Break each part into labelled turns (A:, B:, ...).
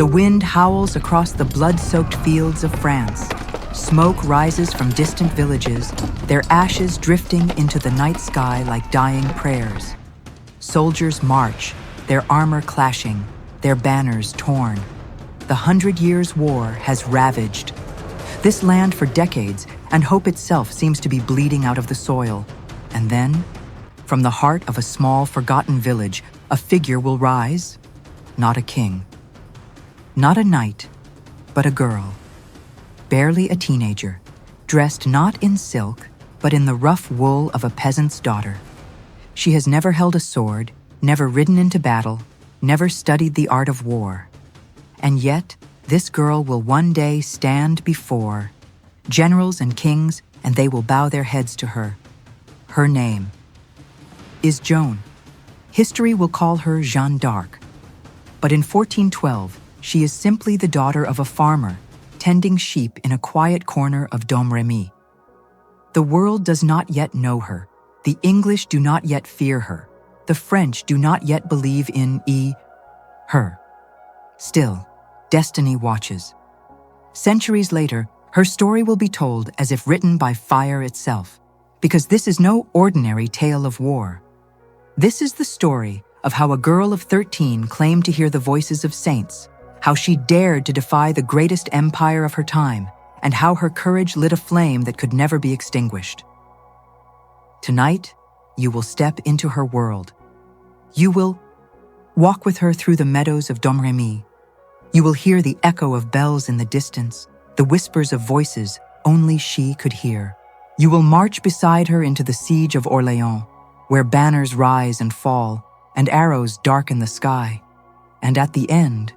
A: The wind howls across the blood-soaked fields of France. Smoke rises from distant villages, their ashes drifting into the night sky like dying prayers. Soldiers march, their armor clashing, their banners torn. The 100 Years' War has ravaged this land for decades, and hope itself seems to be bleeding out of the soil. And then, from the heart of a small, forgotten village, a figure will rise. Not a king. Not a knight, but a girl. Barely a teenager, dressed not in silk, but in the rough wool of a peasant's daughter. She has never held a sword, never ridden into battle, never studied the art of war. And yet, this girl will one day stand before generals and kings, and they will bow their heads to her. Her name is Joan. History will call her Jeanne d'Arc. But in 1412, she is simply the daughter of a farmer, tending sheep in a quiet corner of Domrémy. The world does not yet know her. The English do not yet fear her. The French do not yet believe in her. Still, destiny watches. Centuries later, her story will be told as if written by fire itself, because this is no ordinary tale of war. This is the story of how a girl of 13 claimed to hear the voices of saints, how she dared to defy the greatest empire of her time, and how her courage lit a flame that could never be extinguished. Tonight, you will step into her world. You will walk with her through the meadows of Domrémy. You will hear the echo of bells in the distance, the whispers of voices only she could hear. You will march beside her into the siege of Orléans, where banners rise and fall, and arrows darken the sky. And at the end,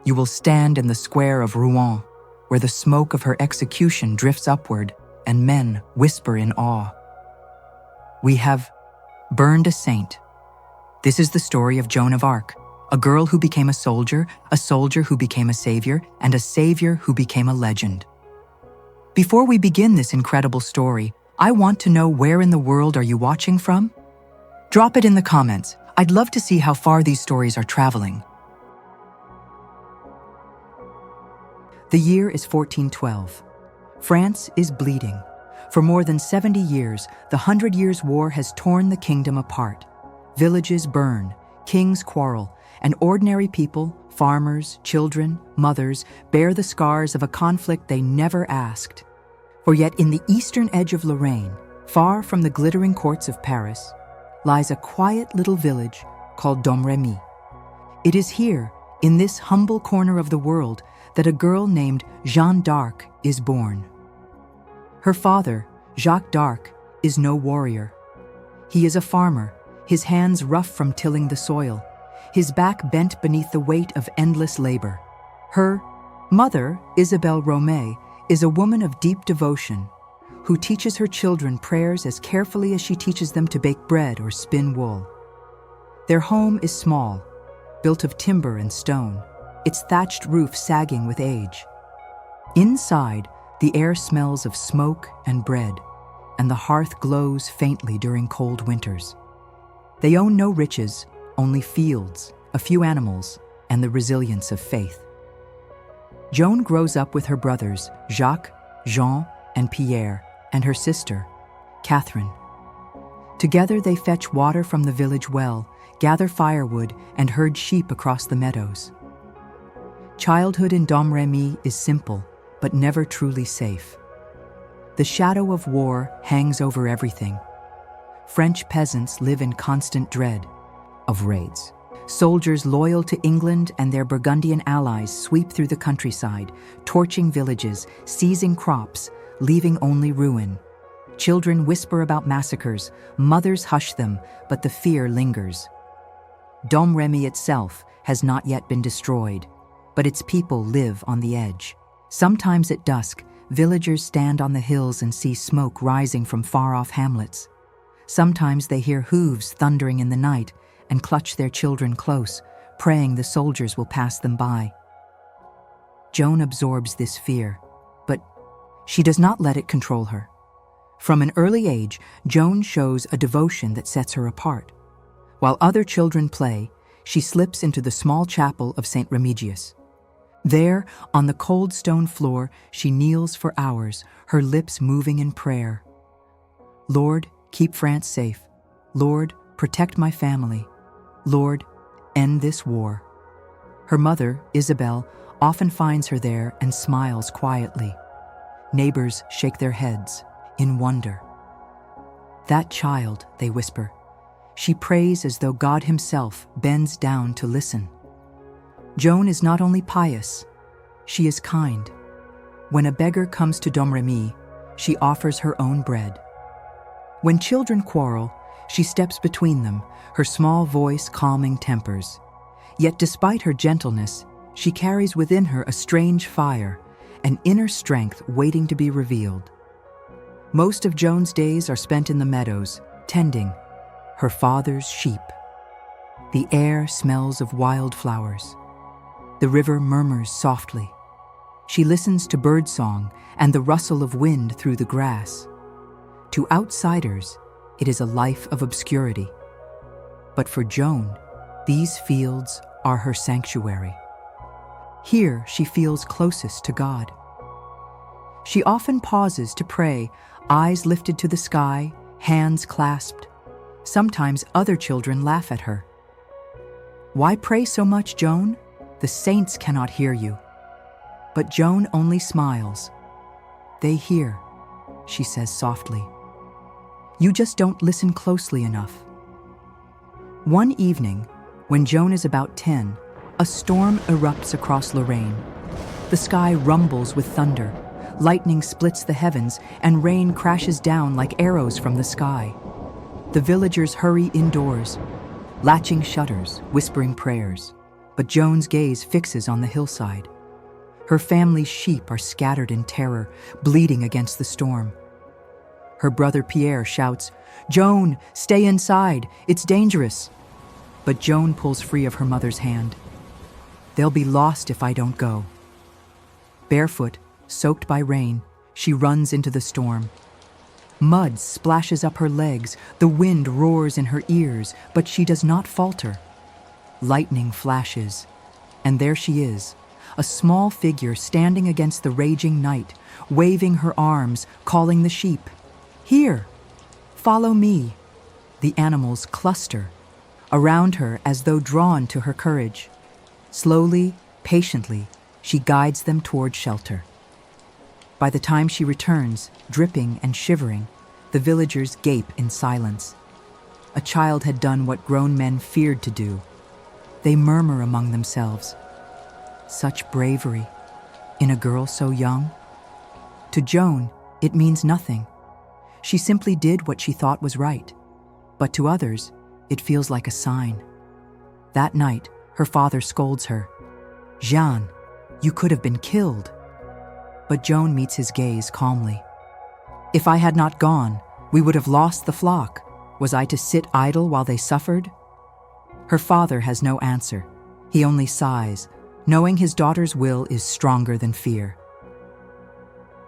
A: you will stand in the square of Rouen, where the smoke of her execution drifts upward, and men whisper in awe. We have burned a saint. This is the story of Joan of Arc, a girl who became a soldier who became a savior, and a savior who became a legend. Before we begin this incredible story, I want to know, where in the world are you watching from? Drop it in the comments. I'd love to see how far these stories are traveling. The year is 1412. France is bleeding. For more than 70 years, the 100 Years' War has torn the kingdom apart. Villages burn, kings quarrel, and ordinary people, farmers, children, mothers, bear the scars of a conflict they never asked. For yet in the eastern edge of Lorraine, far from the glittering courts of Paris, lies a quiet little village called Domrémy. It is here, in this humble corner of the world, that a girl named Jeanne d'Arc is born. Her father, Jacques d'Arc, is no warrior. He is a farmer, his hands rough from tilling the soil, his back bent beneath the weight of endless labor. Her mother, Isabelle Romay, is a woman of deep devotion, who teaches her children prayers as carefully as she teaches them to bake bread or spin wool. Their home is small, built of timber and stone, its thatched roof sagging with age. Inside, the air smells of smoke and bread, and the hearth glows faintly during cold winters. They own no riches, only fields, a few animals, and the resilience of faith. Joan grows up with her brothers, Jacques, Jean, and Pierre, and her sister, Catherine. Together they fetch water from the village well, gather firewood, and herd sheep across the meadows. Childhood in Domrémy is simple, but never truly safe. The shadow of war hangs over everything. French peasants live in constant dread of raids. Soldiers loyal to England and their Burgundian allies sweep through the countryside, torching villages, seizing crops, leaving only ruin. Children whisper about massacres, mothers hush them, but the fear lingers. Domrémy itself has not yet been destroyed, but its people live on the edge. Sometimes at dusk, villagers stand on the hills and see smoke rising from far-off hamlets. Sometimes they hear hooves thundering in the night and clutch their children close, praying the soldiers will pass them by. Joan absorbs this fear, but she does not let it control her. From an early age, Joan shows a devotion that sets her apart. While other children play, she slips into the small chapel of St. Remigius. There, on the cold stone floor, she kneels for hours, her lips moving in prayer. Lord, keep France safe. Lord, protect my family. Lord, end this war. Her mother, Isabel, often finds her there and smiles quietly. Neighbors shake their heads in wonder. That child, they whisper. She prays as though God himself bends down to listen. Joan is not only pious, she is kind. When a beggar comes to Domrémy, she offers her own bread. When children quarrel, she steps between them, her small voice calming tempers. Yet despite her gentleness, she carries within her a strange fire, an inner strength waiting to be revealed. Most of Joan's days are spent in the meadows, tending her father's sheep. The air smells of wildflowers. The river murmurs softly. She listens to birdsong and the rustle of wind through the grass. To outsiders, it is a life of obscurity. But for Joan, these fields are her sanctuary. Here she feels closest to God. She often pauses to pray, eyes lifted to the sky, hands clasped. Sometimes other children laugh at her. Why pray so much, Joan? The saints cannot hear you. But Joan only smiles. They hear, she says softly. You just don't listen closely enough. One evening, when Joan is about 10, a storm erupts across Lorraine. The sky rumbles with thunder, lightning splits the heavens, and rain crashes down like arrows from the sky. The villagers hurry indoors, latching shutters, whispering prayers. But Joan's gaze fixes on the hillside. Her family's sheep are scattered in terror, bleeding against the storm. Her brother Pierre shouts, "Joan, stay inside, it's dangerous." But Joan pulls free of her mother's hand. They'll be lost if I don't go. Barefoot, soaked by rain, she runs into the storm. Mud splashes up her legs, the wind roars in her ears, but she does not falter. Lightning flashes, and there she is, a small figure standing against the raging night, waving her arms, calling the sheep. Here, follow me. The animals cluster around her as though drawn to her courage. Slowly, patiently, she guides them toward shelter. By the time she returns, dripping and shivering, the villagers gape in silence. A child had done what grown men feared to do. They murmur among themselves. Such bravery in a girl so young? To Joan, it means nothing. She simply did what she thought was right. But to others, it feels like a sign. That night, her father scolds her. "Jeanne, you could have been killed." But Joan meets his gaze calmly. "If I had not gone, we would have lost the flock. Was I to sit idle while they suffered?" Her father has no answer. He only sighs, knowing his daughter's will is stronger than fear.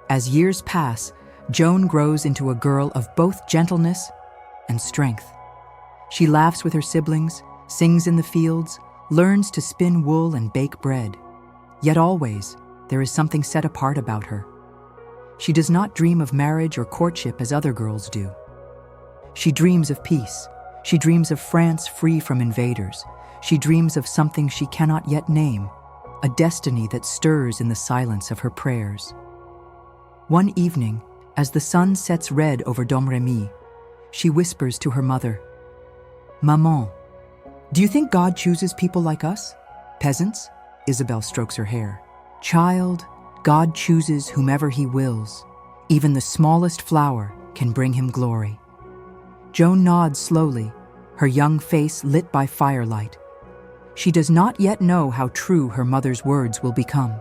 A: As years pass, Joan grows into a girl of both gentleness and strength. She laughs with her siblings, sings in the fields, learns to spin wool and bake bread. Yet always, there is something set apart about her. She does not dream of marriage or courtship as other girls do. She dreams of peace. She dreams of France free from invaders. She dreams of something she cannot yet name, a destiny that stirs in the silence of her prayers. One evening, as the sun sets red over Domrémy, she whispers to her mother, "Maman, do you think God chooses people like us? Peasants?" Isabel strokes her hair. "Child, God chooses whomever he wills. Even the smallest flower can bring him glory." Joan nods slowly, her young face lit by firelight. She does not yet know how true her mother's words will become.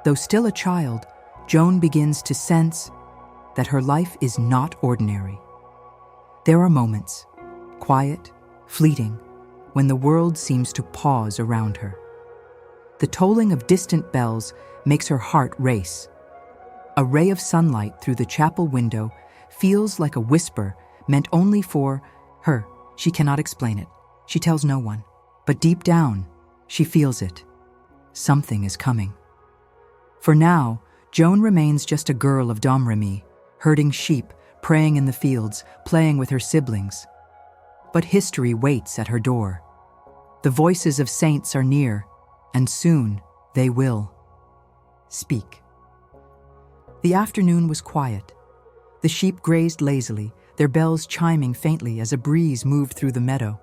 A: Though still a child, Joan begins to sense that her life is not ordinary. There are moments, quiet, fleeting, when the world seems to pause around her. The tolling of distant bells makes her heart race. A ray of sunlight through the chapel window feels like a whisper meant only for her. She cannot explain it. She tells no one. But deep down, she feels it. Something is coming. For now, Joan remains just a girl of Domrémy, herding sheep, praying in the fields, playing with her siblings. But history waits at her door. The voices of saints are near, and soon they will speak. The afternoon was quiet. The sheep grazed lazily, their bells chiming faintly as a breeze moved through the meadow.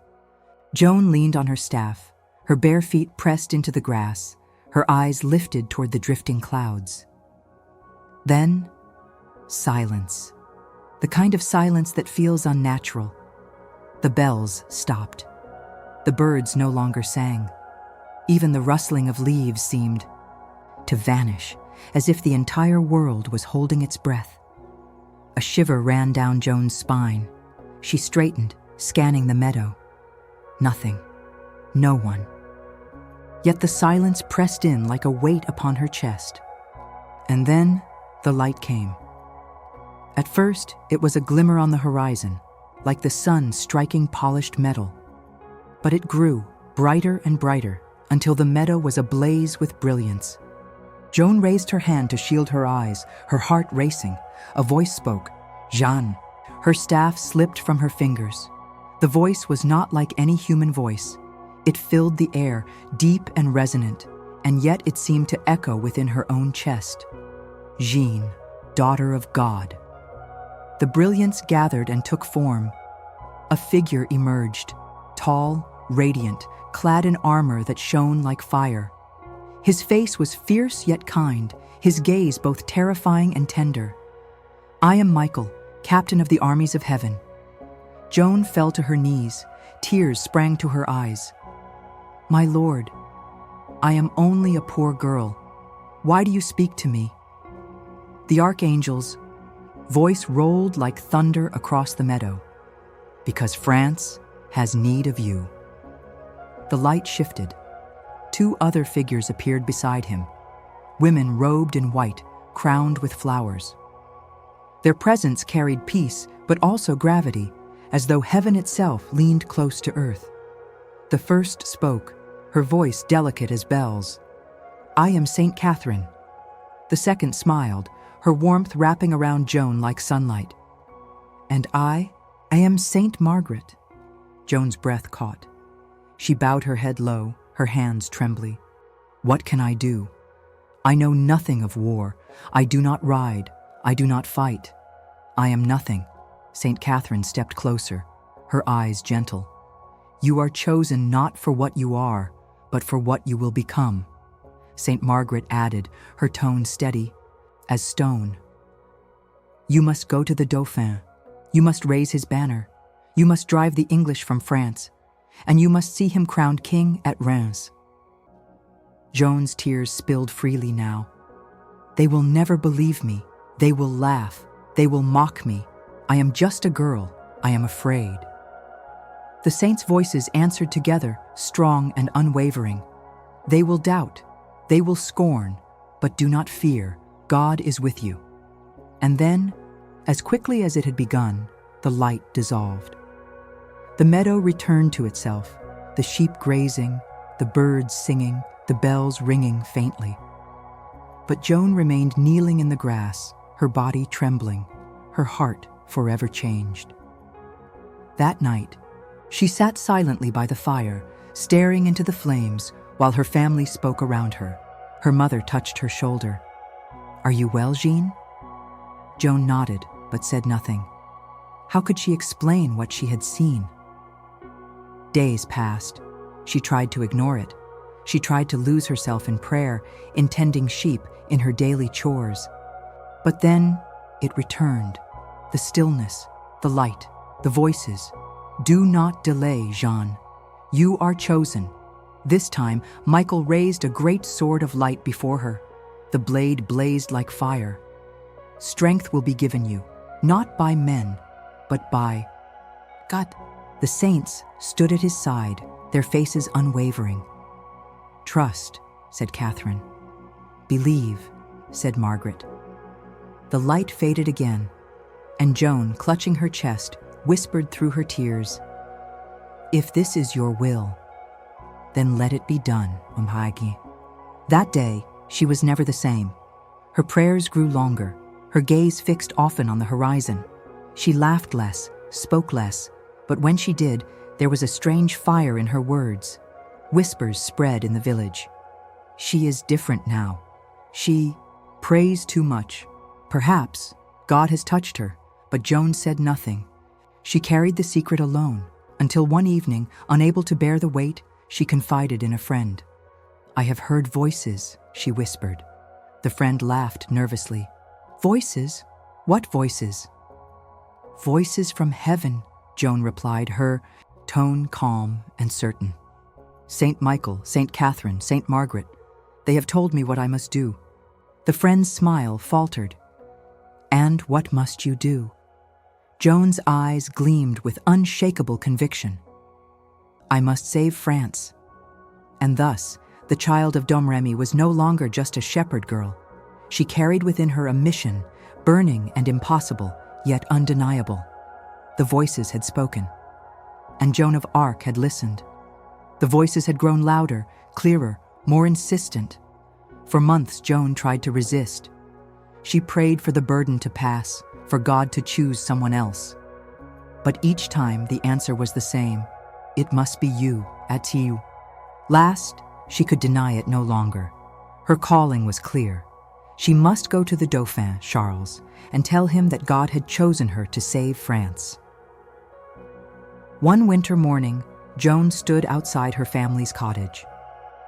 A: Joan leaned on her staff, her bare feet pressed into the grass, her eyes lifted toward the drifting clouds. Then, silence. The kind of silence that feels unnatural. The bells stopped. The birds no longer sang. Even the rustling of leaves seemed to vanish, as if the entire world was holding its breath. A shiver ran down Joan's spine. She straightened, scanning the meadow. Nothing. No one. Yet the silence pressed in like a weight upon her chest. And then the light came. At first, it was a glimmer on the horizon, like the sun striking polished metal. But it grew, brighter and brighter, until the meadow was ablaze with brilliance. Joan raised her hand to shield her eyes, her heart racing. A voice spoke, "Jeanne." Her staff slipped from her fingers. The voice was not like any human voice. It filled the air, deep and resonant, and yet it seemed to echo within her own chest. Jeanne, daughter of God. The brilliance gathered and took form. A figure emerged, tall, radiant, clad in armor that shone like fire. His face was fierce yet kind, his gaze both terrifying and tender. "I am Michael, captain of the armies of heaven." Joan fell to her knees, tears sprang to her eyes. "My lord, I am only a poor girl. Why do you speak to me?" The archangel's voice rolled like thunder across the meadow. "Because France has need of you." The light shifted. 2 other figures appeared beside him, women robed in white, crowned with flowers. Their presence carried peace, but also gravity, as though heaven itself leaned close to earth. The first spoke, her voice delicate as bells. "I am Saint Catherine." The second smiled, her warmth wrapping around Joan like sunlight. "And I am Saint Margaret." Joan's breath caught. She bowed her head low, her hands trembly. "What can I do? I know nothing of war. I do not ride. I do not fight. I am nothing." Saint Catherine stepped closer, her eyes gentle. "You are chosen not for what you are, but for what you will become." Saint Margaret added, her tone steady as stone. "You must go to the Dauphin. You must raise his banner. You must drive the English from France. And you must see him crowned king at Reims." Joan's tears spilled freely now. "They will never believe me. They will laugh. They will mock me. I am just a girl. I am afraid." The saints' voices answered together, strong and unwavering. "They will doubt. They will scorn. But do not fear. God is with you." And then, as quickly as it had begun, the light dissolved. The meadow returned to itself, the sheep grazing, the birds singing, the bells ringing faintly. But Joan remained kneeling in the grass, her body trembling, her heart forever changed. That night, she sat silently by the fire, staring into the flames while her family spoke around her. Her mother touched her shoulder. "Are you well, Jeanne?" Joan nodded, but said nothing. How could she explain what she had seen? Days passed. She tried to ignore it. She tried to lose herself in prayer, in tending sheep, in her daily chores. But then it returned. The stillness, the light, the voices. "Do not delay, Jeanne. You are chosen." This time, Michael raised a great sword of light before her. The blade blazed like fire. "Strength will be given you, not by men, but by God." The saints stood at his side, their faces unwavering. "Trust," said Catherine. "Believe," said Margaret. The light faded again, and Joan, clutching her chest, whispered through her tears, "If this is your will, then let it be done, Umhagi." That day, she was never the same. Her prayers grew longer, her gaze fixed often on the horizon. She laughed less, spoke less, but when she did, there was a strange fire in her words. Whispers spread in the village. She is different now. She prays too much. Perhaps God has touched her, but Joan said nothing. She carried the secret alone, until one evening, unable to bear the weight, she confided in a friend. "I have heard voices," she whispered. The friend laughed nervously. "Voices? What voices?" "Voices from heaven," Joan replied, her tone calm and certain. "Saint Michael, Saint Catherine, Saint Margaret, they have told me what I must do." The friend's smile faltered. "And what must you do?" Joan's eyes gleamed with unshakable conviction. "I must save France." And thus, the child of Domrémy was no longer just a shepherd girl. She carried within her a mission, burning and impossible, yet undeniable. The voices had spoken, and Joan of Arc had listened. The voices had grown louder, clearer, more insistent. For months, Joan tried to resist. She prayed for the burden to pass, for God to choose someone else. But each time, the answer was the same. It must be you, at you. Last, she could deny it no longer. Her calling was clear. She must go to the Dauphin, Charles, and tell him that God had chosen her to save France. One winter morning, Joan stood outside her family's cottage.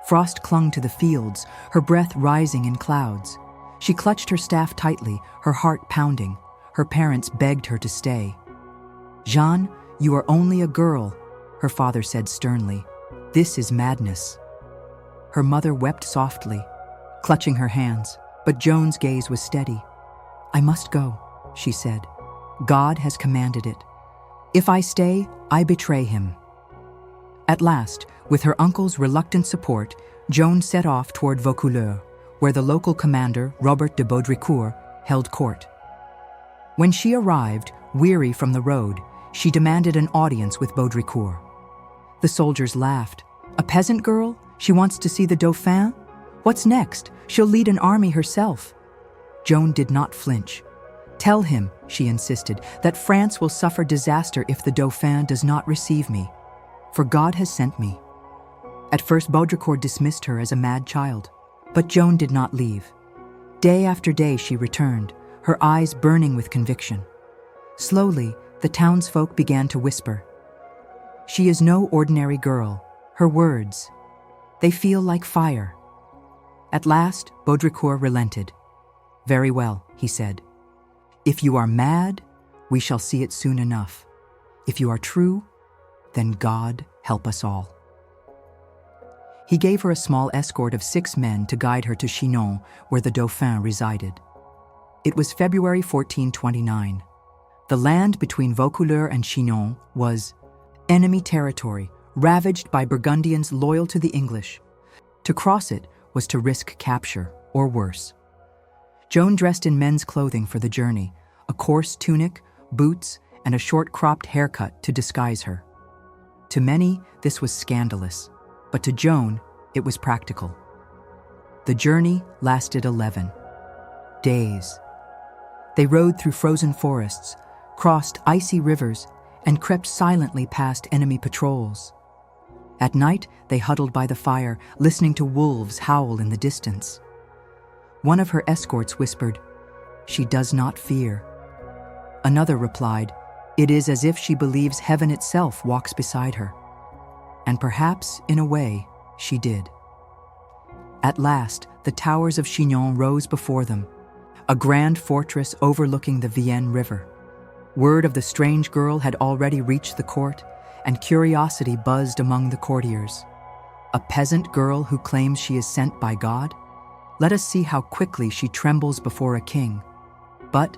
A: Frost clung to the fields, her breath rising in clouds. She clutched her staff tightly, her heart pounding. Her parents begged her to stay. "Jeanne, you are only a girl," her father said sternly. "This is madness." Her mother wept softly, clutching her hands, but Joan's gaze was steady. "I must go," she said. "God has commanded it. If I stay, I betray him." At last, with her uncle's reluctant support, Joan set off toward Vaucouleurs, where the local commander, Robert de Baudricourt, held court. When she arrived, weary from the road, she demanded an audience with Baudricourt. The soldiers laughed. "A peasant girl? She wants to see the Dauphin? What's next? She'll lead an army herself." Joan did not flinch. "Tell him," she insisted, "that France will suffer disaster if the Dauphin does not receive me. For God has sent me." At first, Baudricourt dismissed her as a mad child. But Joan did not leave. Day after day she returned, her eyes burning with conviction. Slowly, the townsfolk began to whisper. "She is no ordinary girl. Her words, they feel like fire." At last, Baudricourt relented. "Very well," he said. "If you are mad, we shall see it soon enough. If you are true, then God help us all." He gave her a small escort of 6 men to guide her to Chinon, where the Dauphin resided. It was February 1429. The land between Vaucouleurs and Chinon was enemy territory, ravaged by Burgundians loyal to the English. To cross it was to risk capture, or worse. Joan dressed in men's clothing for the journey, a coarse tunic, boots, and a short-cropped haircut to disguise her. To many, this was scandalous, but to Joan, it was practical. The journey lasted 11 days. They rode through frozen forests, crossed icy rivers, and crept silently past enemy patrols. At night, they huddled by the fire, listening to wolves howl in the distance. One of her escorts whispered, "She does not fear." Another replied, "It is as if she believes heaven itself walks beside her." And perhaps, in a way, she did. At last, the towers of Chinon rose before them, a grand fortress overlooking the Vienne River. Word of the strange girl had already reached the court, and curiosity buzzed among the courtiers. A peasant girl who claims she is sent by God? Let us see how quickly she trembles before a king. But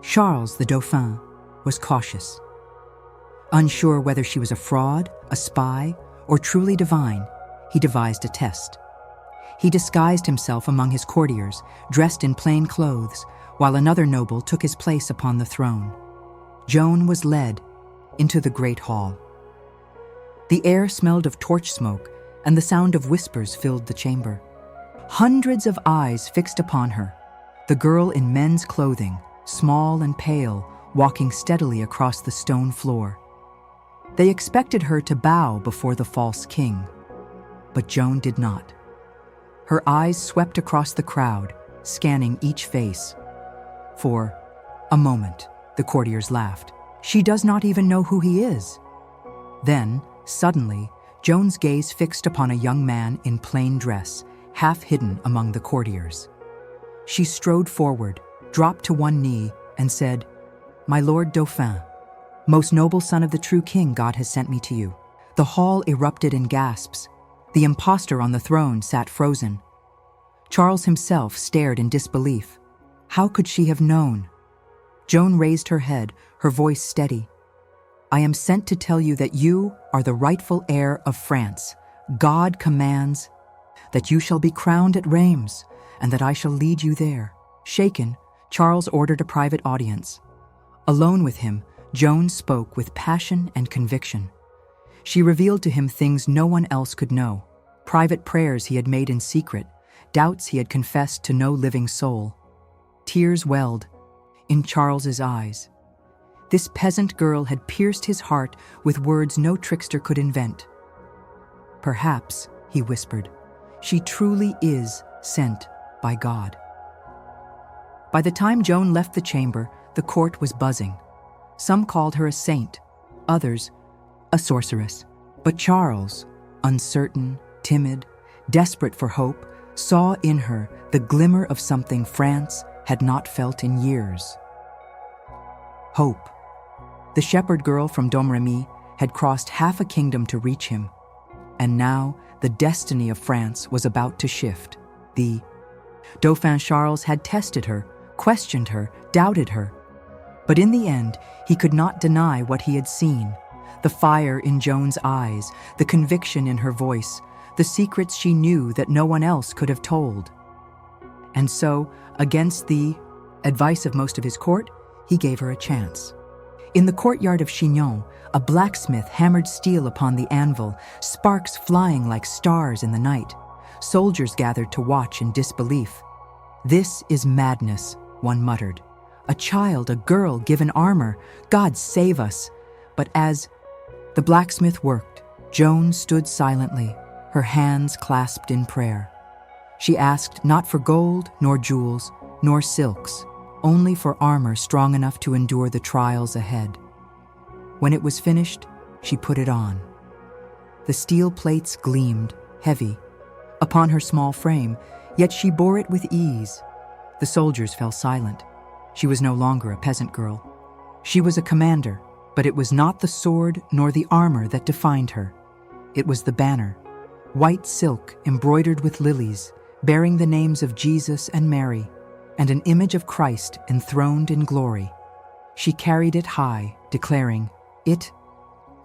A: Charles, the Dauphin, was cautious. Unsure whether she was a fraud, a spy, or truly divine, he devised a test. He disguised himself among his courtiers, dressed in plain clothes, while another noble took his place upon the throne. Joan was led into the great hall. The air smelled of torch smoke, and the sound of whispers filled the chamber. Hundreds of eyes fixed upon her. The girl in men's clothing, small and pale, walking steadily across the stone floor. They expected her to bow before the false king, but Joan did not. Her eyes swept across the crowd, scanning each face. For a moment, the courtiers laughed. She does not even know who he is. Then, suddenly, Joan's gaze fixed upon a young man in plain dress, half hidden among the courtiers. She strode forward, dropped to one knee, and said, "My Lord Dauphin, most noble son of the true king, God has sent me to you." The hall erupted in gasps. The impostor on the throne sat frozen. Charles himself stared in disbelief. How could she have known? Joan raised her head, her voice steady. "I am sent to tell you that you are the rightful heir of France. God commands that you shall be crowned at Reims, and that I shall lead you there." Shaken, Charles ordered a private audience. Alone with him, Joan spoke with passion and conviction. She revealed to him things no one else could know, private prayers he had made in secret, doubts he had confessed to no living soul. Tears welled in Charles's eyes. This peasant girl had pierced his heart with words no trickster could invent. "Perhaps," he whispered, "she truly is sent by God." By the time Joan left the chamber, the court was buzzing. Some called her a saint, others a sorceress. But Charles, uncertain, timid, desperate for hope, saw in her the glimmer of something France had not felt in years. Hope. The shepherd girl from Domrémy had crossed half a kingdom to reach him, and now the destiny of France was about to shift. The Dauphin Charles had tested her, questioned her, doubted her. But in the end, he could not deny what he had seen. The fire in Joan's eyes, the conviction in her voice, the secrets she knew that no one else could have told. And so, against the advice of most of his court, he gave her a chance. In the courtyard of Chinon, a blacksmith hammered steel upon the anvil, sparks flying like stars in the night. Soldiers gathered to watch in disbelief. "This is madness," one muttered. "A child, a girl, given armor. God save us." But as the blacksmith worked, Joan stood silently, her hands clasped in prayer. She asked not for gold, nor jewels, nor silks, only for armor strong enough to endure the trials ahead. When it was finished, she put it on. The steel plates gleamed, heavy, upon her small frame, yet she bore it with ease. The soldiers fell silent. She was no longer a peasant girl. She was a commander, but it was not the sword nor the armor that defined her. It was the banner, white silk embroidered with lilies, bearing the names of Jesus and Mary, and an image of Christ enthroned in glory. She carried it high, declaring, "It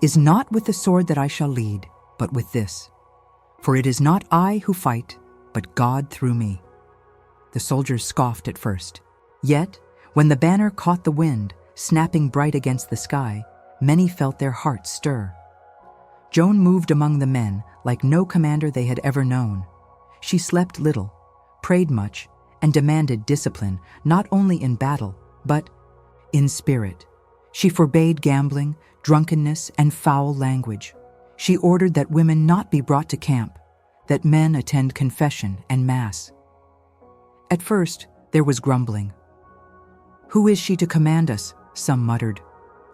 A: is not with the sword that I shall lead, but with this. For it is not I who fight, but God through me." The soldiers scoffed at first. Yet, when the banner caught the wind, snapping bright against the sky, many felt their hearts stir. Joan moved among the men like no commander they had ever known. She slept little, prayed much, and demanded discipline, not only in battle, but in spirit. She forbade gambling, drunkenness, and foul language. She ordered that women not be brought to camp, that men attend confession and mass. At first, there was grumbling. "Who is she to command us?" some muttered.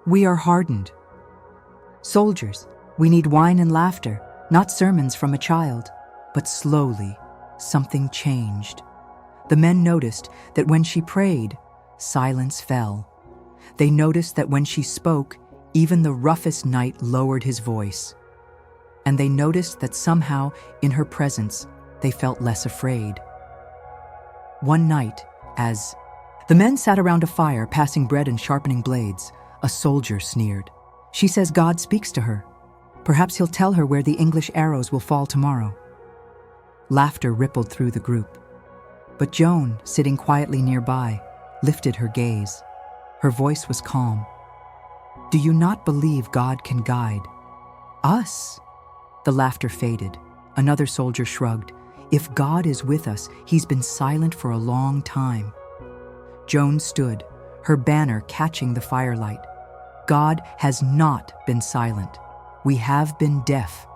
A: "We are hardened." "Soldiers, we need wine and laughter, not sermons from a child." But slowly, something changed. The men noticed that when she prayed, silence fell. They noticed that when she spoke, even the roughest knight lowered his voice. And they noticed that somehow, in her presence, they felt less afraid. One night, as the men sat around a fire passing bread and sharpening blades, a soldier sneered. "She says God speaks to her. Perhaps he'll tell her where the English arrows will fall tomorrow." Laughter rippled through the group. But Joan, sitting quietly nearby, lifted her gaze. Her voice was calm. "Do you not believe God can guide us?" The laughter faded. Another soldier shrugged. If God is with us, he's been silent for a long time. Joan stood, her banner catching the firelight. God has not been silent. We have been deaf.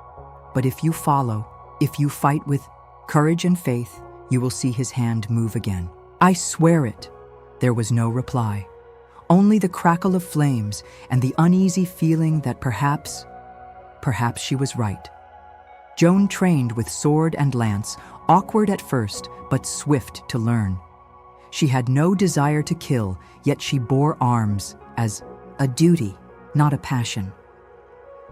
A: But if you follow, if you fight with courage and faith, you will see his hand move again. I swear it. There was no reply. Only the crackle of flames and the uneasy feeling that perhaps she was right. Joan trained with sword and lance, awkward at first, but swift to learn. She had no desire to kill, yet she bore arms as a duty, not a passion.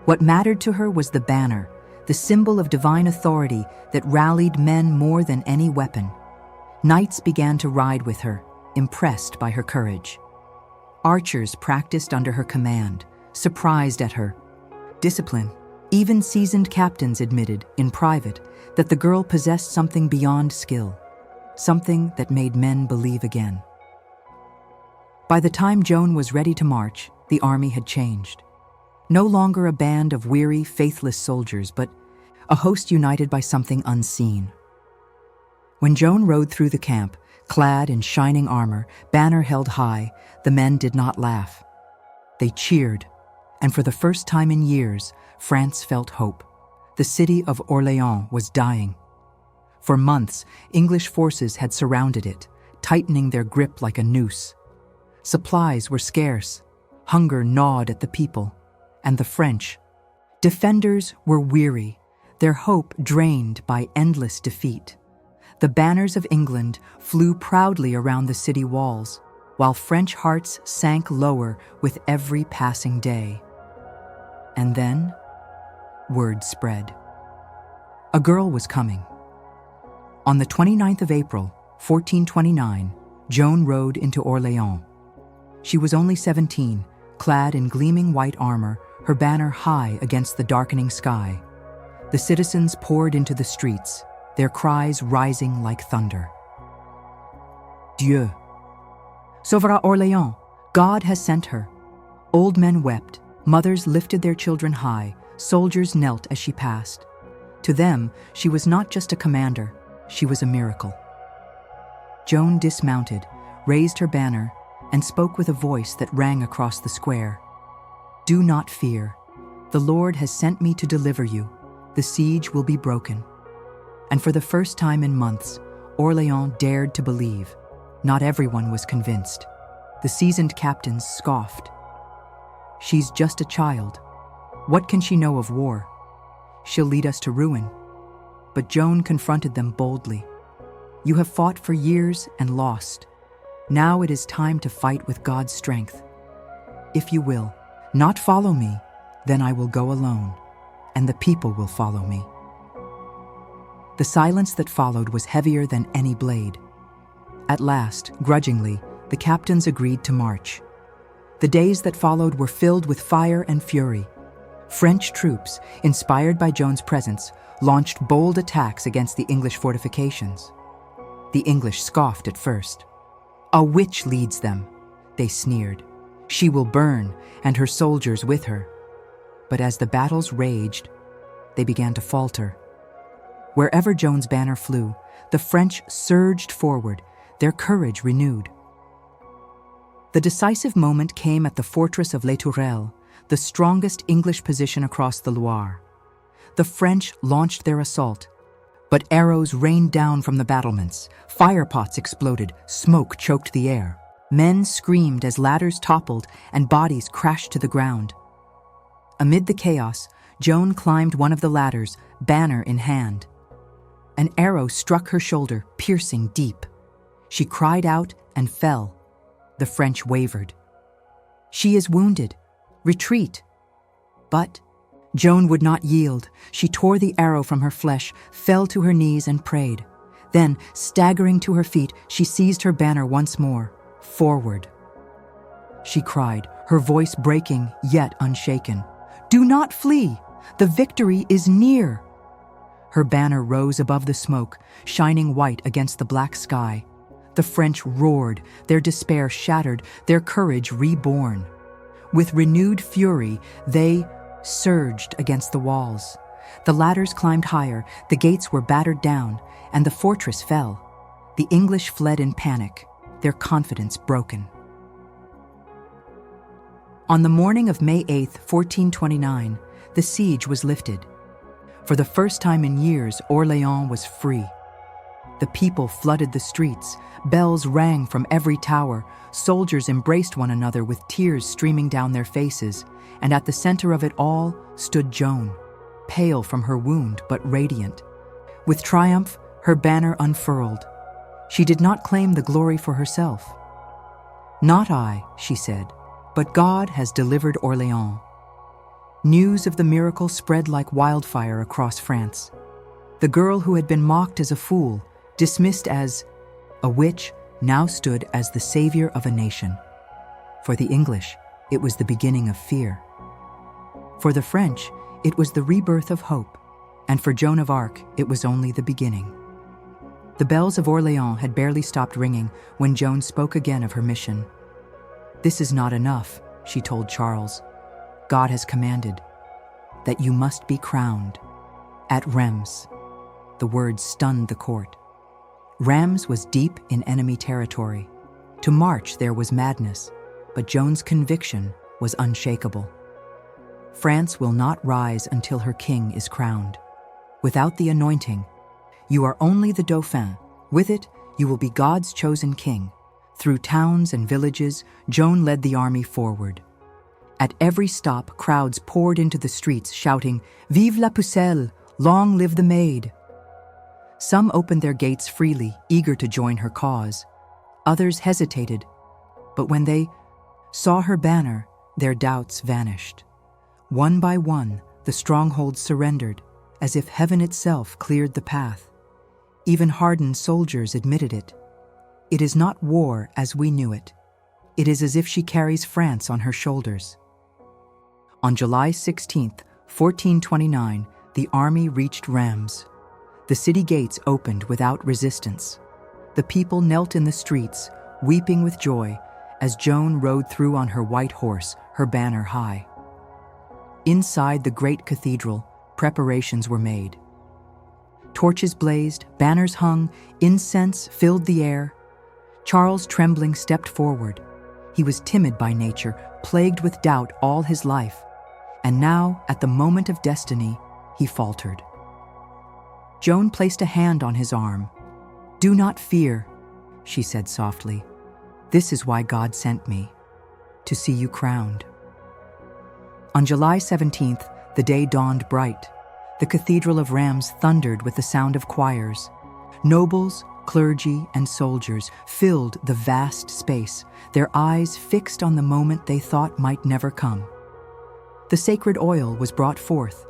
A: What mattered to her was the banner, the symbol of divine authority that rallied men more than any weapon. Knights began to ride with her, impressed by her courage. Archers practiced under her command, surprised at her discipline. Even seasoned captains admitted, in private, that the girl possessed something beyond skill, something that made men believe again. By the time Joan was ready to march, the army had changed. No longer a band of weary, faithless soldiers, but a host united by something unseen. When Joan rode through the camp, clad in shining armor, banner held high, the men did not laugh. They cheered, and for the first time in years, France felt hope. The city of Orléans was dying. For months, English forces had surrounded it, tightening their grip like a noose. Supplies were scarce, hunger gnawed at the people, and the French defenders were weary, their hope drained by endless defeat. The banners of England flew proudly around the city walls, while French hearts sank lower with every passing day. And then, word spread. A girl was coming. On the 29th of April, 1429, Joan rode into Orléans. She was only 17, clad in gleaming white armor, her banner high against the darkening sky. The citizens poured into the streets, their cries rising like thunder. Dieu. Sauvera Orléans. God has sent her. Old men wept, mothers lifted their children high, soldiers knelt as she passed. To them, she was not just a commander, she was a miracle. Joan dismounted, raised her banner, and spoke with a voice that rang across the square. Do not fear. The Lord has sent me to deliver you. The siege will be broken. And for the first time in months, Orléans dared to believe. Not everyone was convinced. The seasoned captains scoffed. She's just a child. What can she know of war? She'll lead us to ruin. But Joan confronted them boldly. You have fought for years and lost. Now it is time to fight with God's strength. If you will not follow me, then I will go alone, and the people will follow me. The silence that followed was heavier than any blade. At last, grudgingly, the captains agreed to march. The days that followed were filled with fire and fury. French troops, inspired by Joan's presence, launched bold attacks against the English fortifications. The English scoffed at first. A witch leads them, they sneered. She will burn, and her soldiers with her. But as the battles raged, they began to falter. Wherever Joan's banner flew, the French surged forward, their courage renewed. The decisive moment came at the fortress of Les Tourelles, the strongest English position across the Loire. The French launched their assault, but arrows rained down from the battlements, firepots exploded, smoke choked the air. Men screamed as ladders toppled and bodies crashed to the ground. Amid the chaos, Joan climbed one of the ladders, banner in hand. An arrow struck her shoulder, piercing deep. She cried out and fell. The French wavered. She is wounded. Retreat. But Joan would not yield. She tore the arrow from her flesh, fell to her knees and prayed. Then, staggering to her feet, she seized her banner once more. Forward. She cried, her voice breaking, yet unshaken. Do not flee! The victory is near! Her banner rose above the smoke, shining white against the black sky. The French roared, their despair shattered, their courage reborn. With renewed fury, they surged against the walls. The ladders climbed higher, the gates were battered down, and the fortress fell. The English fled in panic, their confidence broken. On the morning of May 8, 1429, the siege was lifted. For the first time in years, Orléans was free. The people flooded the streets, bells rang from every tower, soldiers embraced one another with tears streaming down their faces, and at the center of it all stood Joan, pale from her wound but radiant. With triumph, her banner unfurled. She did not claim the glory for herself. "Not I," she said, "but God has delivered Orléans." News of the miracle spread like wildfire across France. The girl who had been mocked as a fool, dismissed as a witch, now stood as the savior of a nation. For the English, it was the beginning of fear. For the French, it was the rebirth of hope. And for Joan of Arc, it was only the beginning. The bells of Orléans had barely stopped ringing when Joan spoke again of her mission. "This is not enough," she told Charles. "God has commanded that you must be crowned at Reims." The words stunned the court. Reims was deep in enemy territory. To march there was madness, but Joan's conviction was unshakable. France will not rise until her king is crowned. Without the anointing, you are only the Dauphin. With it, you will be God's chosen king. Through towns and villages, Joan led the army forward. At every stop, crowds poured into the streets shouting, "Vive la pucelle! Long live the maid!" Some opened their gates freely, eager to join her cause. Others hesitated, but when they saw her banner, their doubts vanished. One by one, the strongholds surrendered, as if heaven itself cleared the path. Even hardened soldiers admitted it. It is not war as we knew it. It is as if she carries France on her shoulders. On July 16, 1429, the army reached Reims. The city gates opened without resistance. The people knelt in the streets, weeping with joy, as Joan rode through on her white horse, her banner high. Inside the great cathedral, preparations were made. Torches blazed, banners hung, incense filled the air. Charles, trembling, stepped forward. He was timid by nature, plagued with doubt all his life. And now, at the moment of destiny, he faltered. Joan placed a hand on his arm. "Do not fear," she said softly. "This is why God sent me, to see you crowned." On July 17th, the day dawned bright. The Cathedral of Reims thundered with the sound of choirs. Nobles, clergy, and soldiers filled the vast space, their eyes fixed on the moment they thought might never come. The sacred oil was brought forth,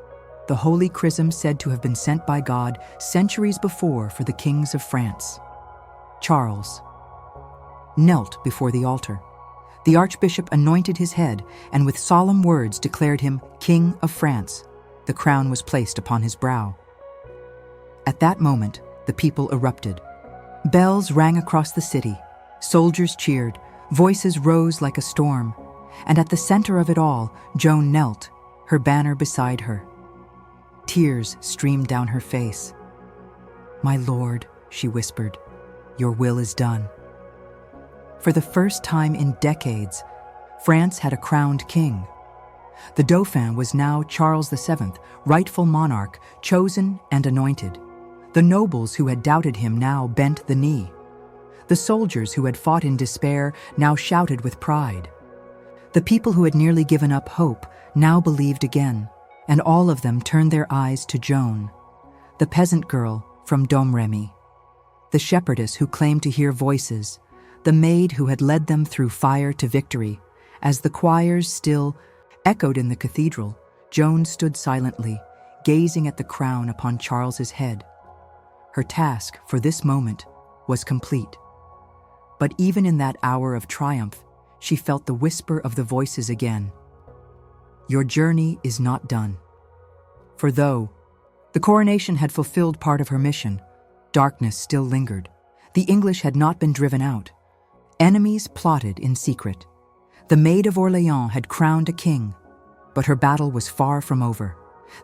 A: the holy chrism said to have been sent by God centuries before for the kings of France. Charles knelt before the altar. The archbishop anointed his head and with solemn words declared him King of France. The crown was placed upon his brow. At that moment, the people erupted. Bells rang across the city. Soldiers cheered. Voices rose like a storm. And at the center of it all, Joan knelt, her banner beside her. Tears streamed down her face. "My lord," she whispered, "your will is done." For the first time in decades, France had a crowned king. The Dauphin was now Charles VII, rightful monarch, chosen and anointed. The nobles who had doubted him now bent the knee. The soldiers who had fought in despair now shouted with pride. The people who had nearly given up hope now believed again, and all of them turned their eyes to Joan, the peasant girl from Domrémy, the shepherdess who claimed to hear voices, the maid who had led them through fire to victory. As the choirs still echoed in the cathedral, Joan stood silently, gazing at the crown upon Charles's head. Her task for this moment was complete. But even in that hour of triumph, she felt the whisper of the voices again. Your journey is not done. For though the coronation had fulfilled part of her mission, darkness still lingered. The English had not been driven out. Enemies plotted in secret. The Maid of Orléans had crowned a king, but her battle was far from over.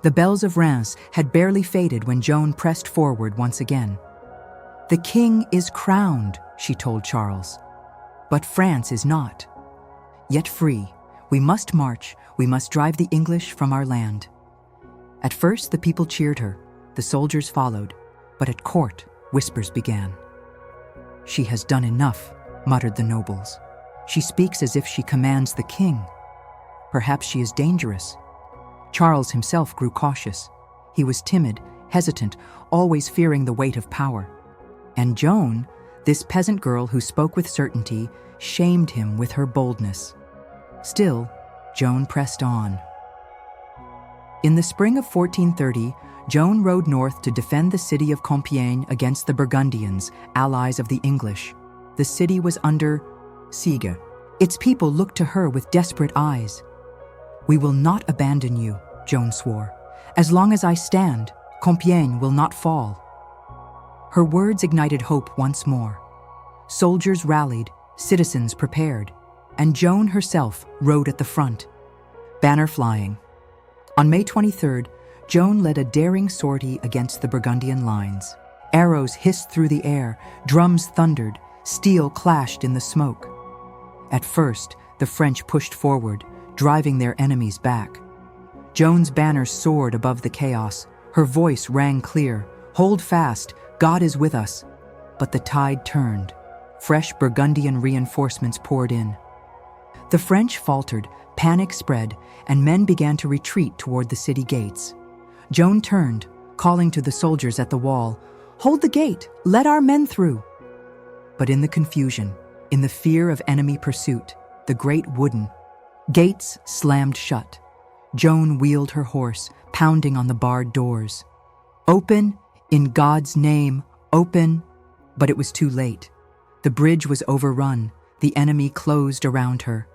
A: The bells of Reims had barely faded when Joan pressed forward once again. "The king is crowned," she told Charles. "But France is not. Yet free, we must march, we must drive the English from our land." At first the people cheered her, the soldiers followed, but at court whispers began. "She has done enough," muttered the nobles. "She speaks as if she commands the king. Perhaps she is dangerous." Charles himself grew cautious. He was timid, hesitant, always fearing the weight of power. And Joan, this peasant girl who spoke with certainty, shamed him with her boldness. Still, Joan pressed on. In the spring of 1430, Joan rode north to defend the city of Compiègne against the Burgundians, allies of the English. The city was under siege. Its people looked to her with desperate eyes. "We will not abandon you," Joan swore. "As long as I stand, Compiègne will not fall." Her words ignited hope once more. Soldiers rallied, citizens prepared, and Joan herself rode at the front, banner flying. On May 23rd, Joan led a daring sortie against the Burgundian lines. Arrows hissed through the air, drums thundered, steel clashed in the smoke. At first, the French pushed forward, driving their enemies back. Joan's banner soared above the chaos. Her voice rang clear, "Hold fast, God is with us." But the tide turned. Fresh Burgundian reinforcements poured in. The French faltered, panic spread, and men began to retreat toward the city gates. Joan turned, calling to the soldiers at the wall, "Hold the gate, let our men through." But in the confusion, in the fear of enemy pursuit, the great wooden gates slammed shut. Joan wheeled her horse, pounding on the barred doors. "Open, in God's name, open!" But it was too late. The bridge was overrun, the enemy closed around her.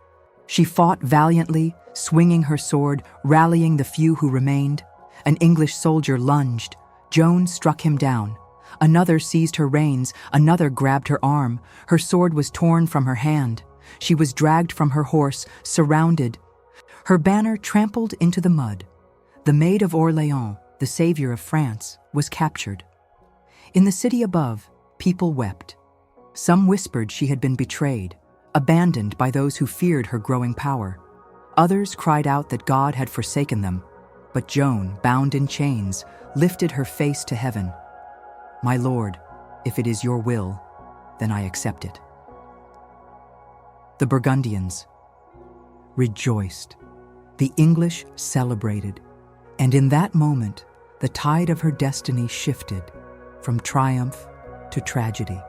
A: She fought valiantly, swinging her sword, rallying the few who remained. An English soldier lunged. Joan struck him down. Another seized her reins, another grabbed her arm. Her sword was torn from her hand. She was dragged from her horse, surrounded. Her banner trampled into the mud. The Maid of Orléans, the savior of France, was captured. In the city above, people wept. Some whispered she had been betrayed, abandoned by those who feared her growing power. Others cried out that God had forsaken them. But Joan, bound in chains, lifted her face to heaven. "My Lord, if it is your will, then I accept it." The Burgundians rejoiced. The English celebrated. And in that moment, the tide of her destiny shifted from triumph to tragedy.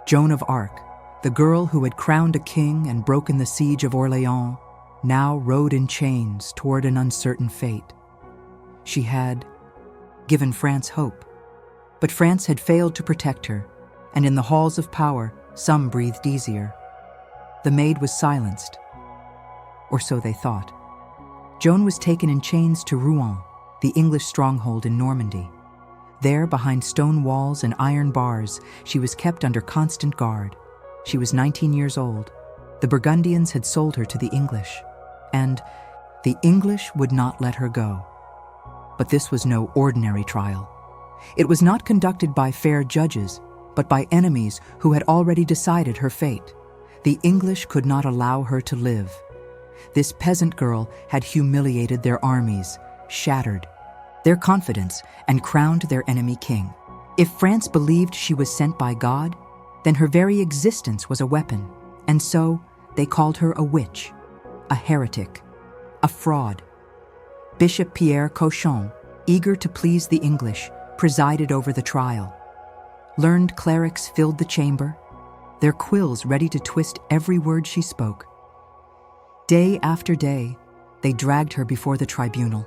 A: Joan of Arc, the girl who had crowned a king and broken the siege of Orléans, now rode in chains toward an uncertain fate. She had given France hope, but France had failed to protect her, and in the halls of power, some breathed easier. The maid was silenced, or so they thought. Joan was taken in chains to Rouen, the English stronghold in Normandy. There, behind stone walls and iron bars, she was kept under constant guard. She was 19 years old. The Burgundians had sold her to the English, and the English would not let her go. But this was no ordinary trial. It was not conducted by fair judges, but by enemies who had already decided her fate. The English could not allow her to live. This peasant girl had humiliated their armies, shattered their confidence, and crowned their enemy king. If France believed she was sent by God, then her very existence was a weapon, and so they called her a witch, a heretic, a fraud. Bishop Pierre Cauchon, eager to please the English, presided over the trial. Learned clerics filled the chamber, their quills ready to twist every word she spoke. Day after day, they dragged her before the tribunal.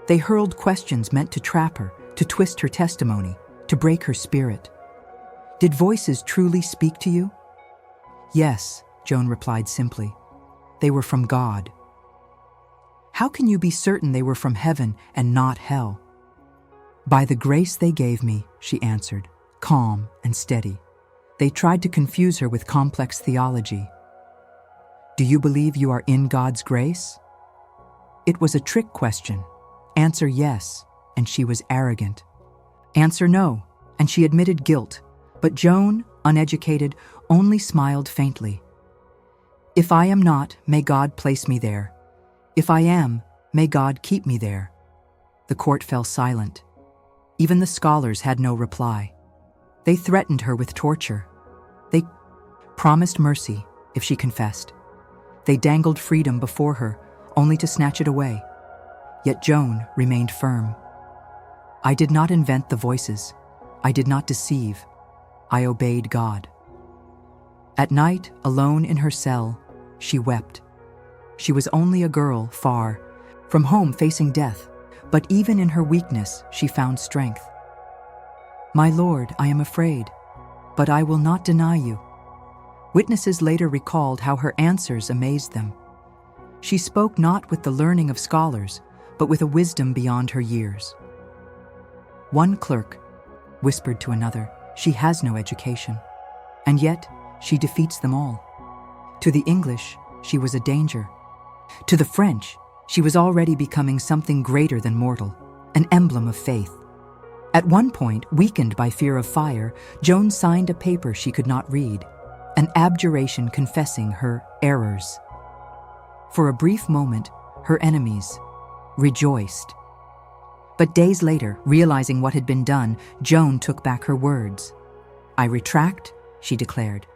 A: They hurled questions meant to trap her, to twist her testimony, to break her spirit. "Did voices truly speak to you?" "Yes," Joan replied simply. "They were from God." "How can you be certain they were from heaven and not hell?" "By the grace they gave me," she answered, calm and steady. They tried to confuse her with complex theology. "Do you believe you are in God's grace?" It was a trick question. Answer yes, and she was arrogant. Answer no, and she admitted guilt. But Joan, uneducated, only smiled faintly. If I am not, may God place me there. If I am, may God keep me there. The court fell silent. Even the scholars had no reply. They threatened her with torture. They promised mercy if she confessed. They dangled freedom before her, only to snatch it away. Yet Joan remained firm. I did not invent the voices. I did not deceive. I obeyed God. At night, alone in her cell, she wept. She was only a girl, far from home, facing death, but even in her weakness, she found strength. My Lord, I am afraid, but I will not deny you. Witnesses later recalled how her answers amazed them. She spoke not with the learning of scholars, but with a wisdom beyond her years. One clerk whispered to another, "She has no education." And yet, she defeats them all. To the English, she was a danger. To the French, she was already becoming something greater than mortal, an emblem of faith. At one point, weakened by fear of fire, Joan signed a paper she could not read, an abjuration confessing her errors. For a brief moment, her enemies rejoiced. But days later, realizing what had been done, Joan took back her words. "I retract," she declared.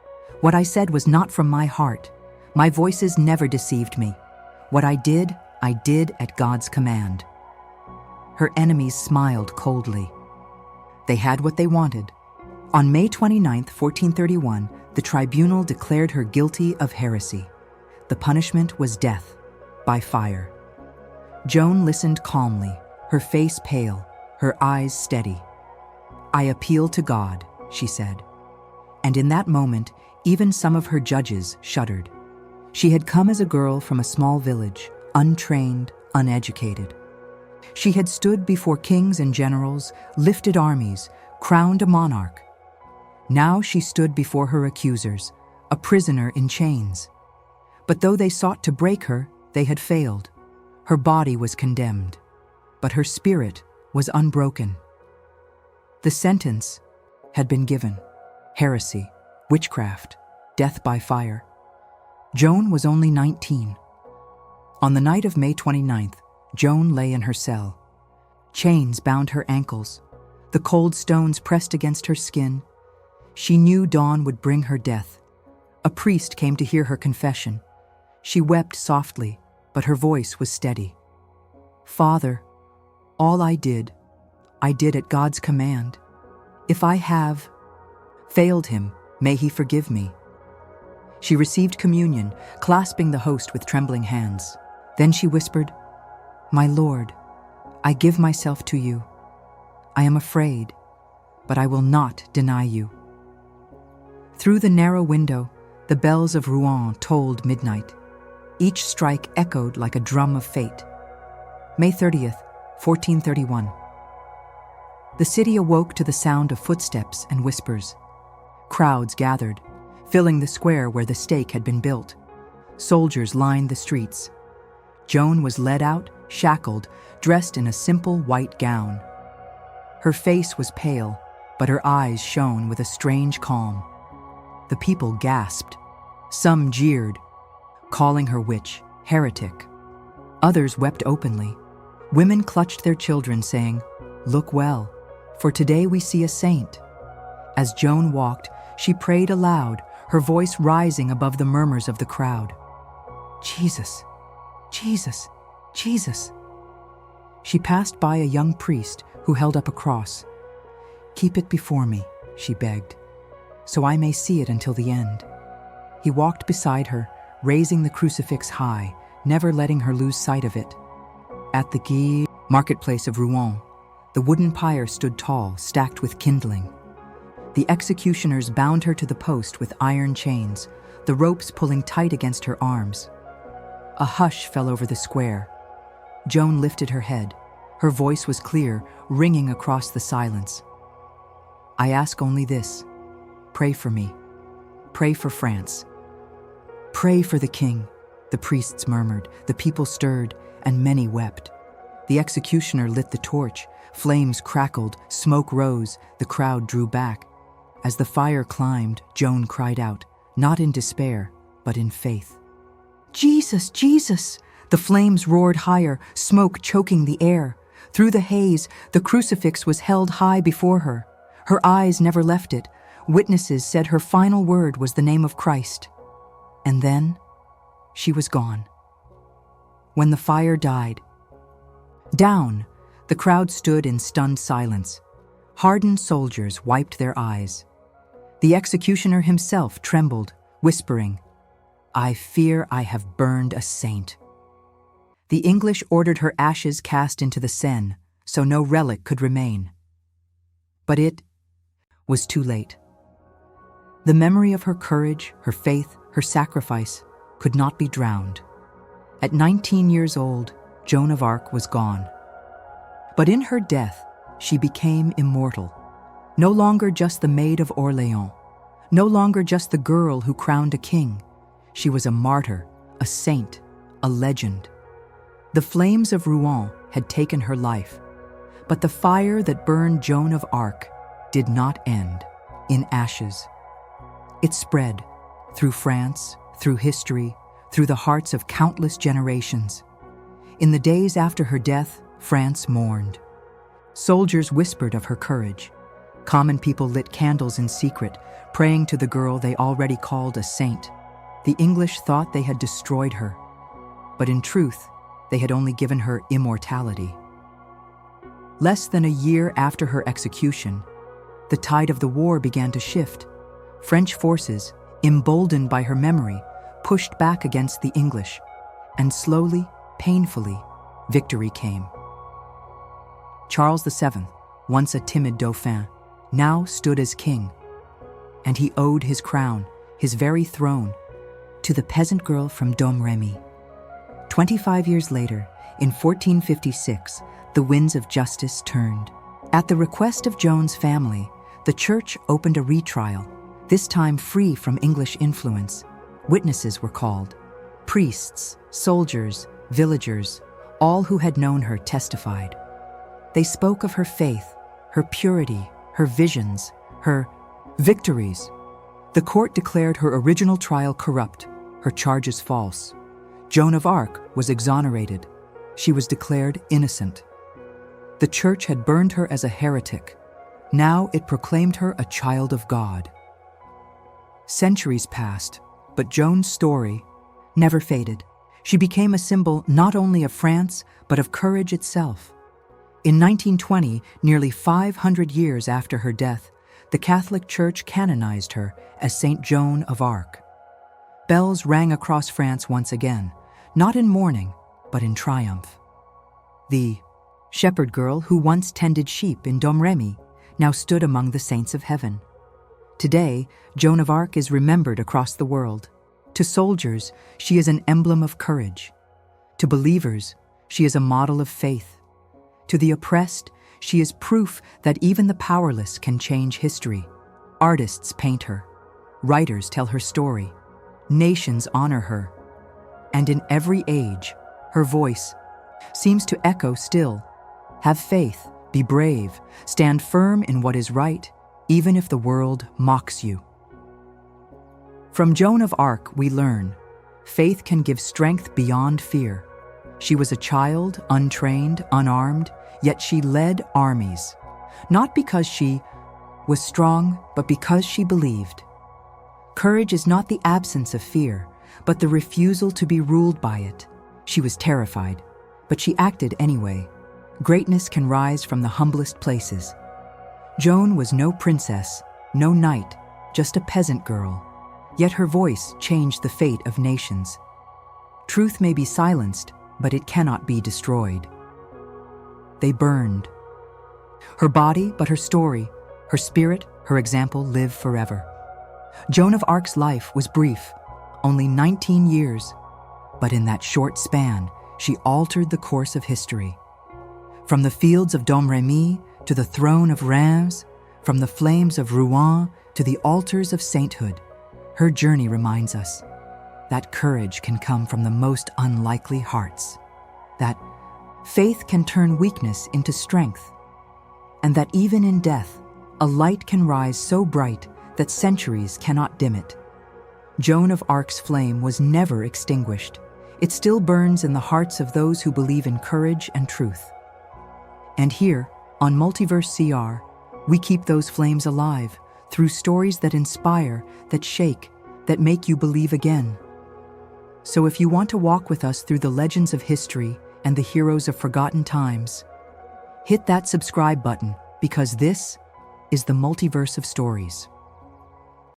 A: "What I said was not from my heart. My voices never deceived me. What I did at God's command." Her enemies smiled coldly. They had what they wanted. On May 29, 1431, the tribunal declared her guilty of heresy. The punishment was death by fire. Joan listened calmly, her face pale, her eyes steady. "I appeal to God," she said. And in that moment, even some of her judges shuddered. She had come as a girl from a small village, untrained, uneducated. She had stood before kings and generals, lifted armies, crowned a monarch. Now she stood before her accusers, a prisoner in chains. But though they sought to break her, they had failed. Her body was condemned, but her spirit was unbroken. The sentence had been given: heresy, witchcraft, death by fire. Joan was only 19. On the night of May 29th, Joan lay in her cell. Chains bound her ankles. The cold stones pressed against her skin. She knew dawn would bring her death. A priest came to hear her confession. She wept softly, but her voice was steady. "Father, all I did at God's command. If I have failed him, may he forgive me." She received communion, clasping the host with trembling hands. Then she whispered, "My Lord, I give myself to you. I am afraid, but I will not deny you." Through the narrow window, the bells of Rouen tolled midnight. Each strike echoed like a drum of fate. May 30th, 1431. The city awoke to the sound of footsteps and whispers. Crowds gathered, filling the square where the stake had been built. Soldiers lined the streets. Joan was led out, shackled, dressed in a simple white gown. Her face was pale, but her eyes shone with a strange calm. The people gasped. Some jeered, calling her witch, heretic. Others wept openly. Women clutched their children, saying, "Look well, for today we see a saint." As Joan walked, she prayed aloud, her voice rising above the murmurs of the crowd. "Jesus, Jesus, Jesus." She passed by a young priest who held up a cross. "Keep it before me," she begged, "so I may see it until the end." He walked beside her, raising the crucifix high, never letting her lose sight of it. At the Guy marketplace of Rouen, the wooden pyre stood tall, stacked with kindling. The executioners bound her to the post with iron chains, the ropes pulling tight against her arms. A hush fell over the square. Joan lifted her head. Her voice was clear, ringing across the silence. "I ask only this. Pray for me. Pray for France. Pray for the king," the priests murmured. The people stirred. and many wept. The executioner lit the torch. Flames crackled, smoke rose, the crowd drew back. As the fire climbed, Joan cried out, not in despair, but in faith. "Jesus, Jesus!" The flames roared higher, smoke choking the air. Through the haze, the crucifix was held high before her. Her eyes never left it. Witnesses said her final word was the name of Christ. And then, she was gone. When the fire died, down, the crowd stood in stunned silence. Hardened soldiers wiped their eyes. The executioner himself trembled, whispering, "I fear I have burned a saint." The English ordered her ashes cast into the Seine, so no relic could remain. But it was too late. The memory of her courage, her faith, her sacrifice could not be drowned. At 19 years old, Joan of Arc was gone. But in her death, she became immortal. No longer just the Maid of Orléans, no longer just the girl who crowned a king. She was a martyr, a saint, a legend. The flames of Rouen had taken her life, but the fire that burned Joan of Arc did not end in ashes. It spread through France, through history, through the hearts of countless generations. In the days after her death, France mourned. Soldiers whispered of her courage. Common people lit candles in secret, praying to the girl they already called a saint. The English thought they had destroyed her, but in truth, they had only given her immortality. Less than a year after her execution, the tide of the war began to shift. French forces, emboldened by her memory, pushed back against the English, and slowly, painfully, victory came. Charles VII, once a timid dauphin, now stood as king, and he owed his crown, his very throne, to the peasant girl from Domrémy. 25 years later, in 1456, the winds of justice turned. At the request of Joan's family, the church opened a retrial, this time free from English influence. Witnesses were called. Priests, soldiers, villagers, all who had known her testified. They spoke of her faith, her purity, her visions, her victories. The court declared her original trial corrupt, her charges false. Joan of Arc was exonerated. She was declared innocent. The church had burned her as a heretic. Now it proclaimed her a child of God. Centuries passed, but Joan's story never faded. She became a symbol not only of France, but of courage itself. In 1920, nearly 500 years after her death, the Catholic Church canonized her as Saint Joan of Arc. Bells rang across France once again, not in mourning, but in triumph. The shepherd girl who once tended sheep in Domrémy now stood among the saints of heaven. Today, Joan of Arc is remembered across the world. To soldiers, she is an emblem of courage. To believers, she is a model of faith. To the oppressed, she is proof that even the powerless can change history. Artists paint her. Writers tell her story. Nations honor her. And in every age, her voice seems to echo still. Have faith, be brave, stand firm in what is right, even if the world mocks you. From Joan of Arc, we learn, faith can give strength beyond fear. She was a child, untrained, unarmed, yet she led armies. Not because she was strong, but because she believed. Courage is not the absence of fear, but the refusal to be ruled by it. She was terrified, but she acted anyway. Greatness can rise from the humblest places. Joan was no princess, no knight, just a peasant girl. Yet her voice changed the fate of nations. Truth may be silenced, but it cannot be destroyed. They burned. Her body, but her story, her spirit, her example live forever. Joan of Arc's life was brief, only 19 years, but in that short span, she altered the course of history. From the fields of Domrémy to the throne of Reims, from the flames of Rouen to the altars of sainthood, her journey reminds us that courage can come from the most unlikely hearts. that faith can turn weakness into strength, and that even in death, a light can rise so bright that centuries cannot dim it. Joan of Arc's flame was never extinguished. It still burns in the hearts of those who believe in courage and truth. And here, on Multiverse CR, we keep those flames alive through stories that inspire, that shake, that make you believe again. So if you want to walk with us through the legends of history and the heroes of forgotten times, hit that subscribe button, because this is the Multiverse of Stories.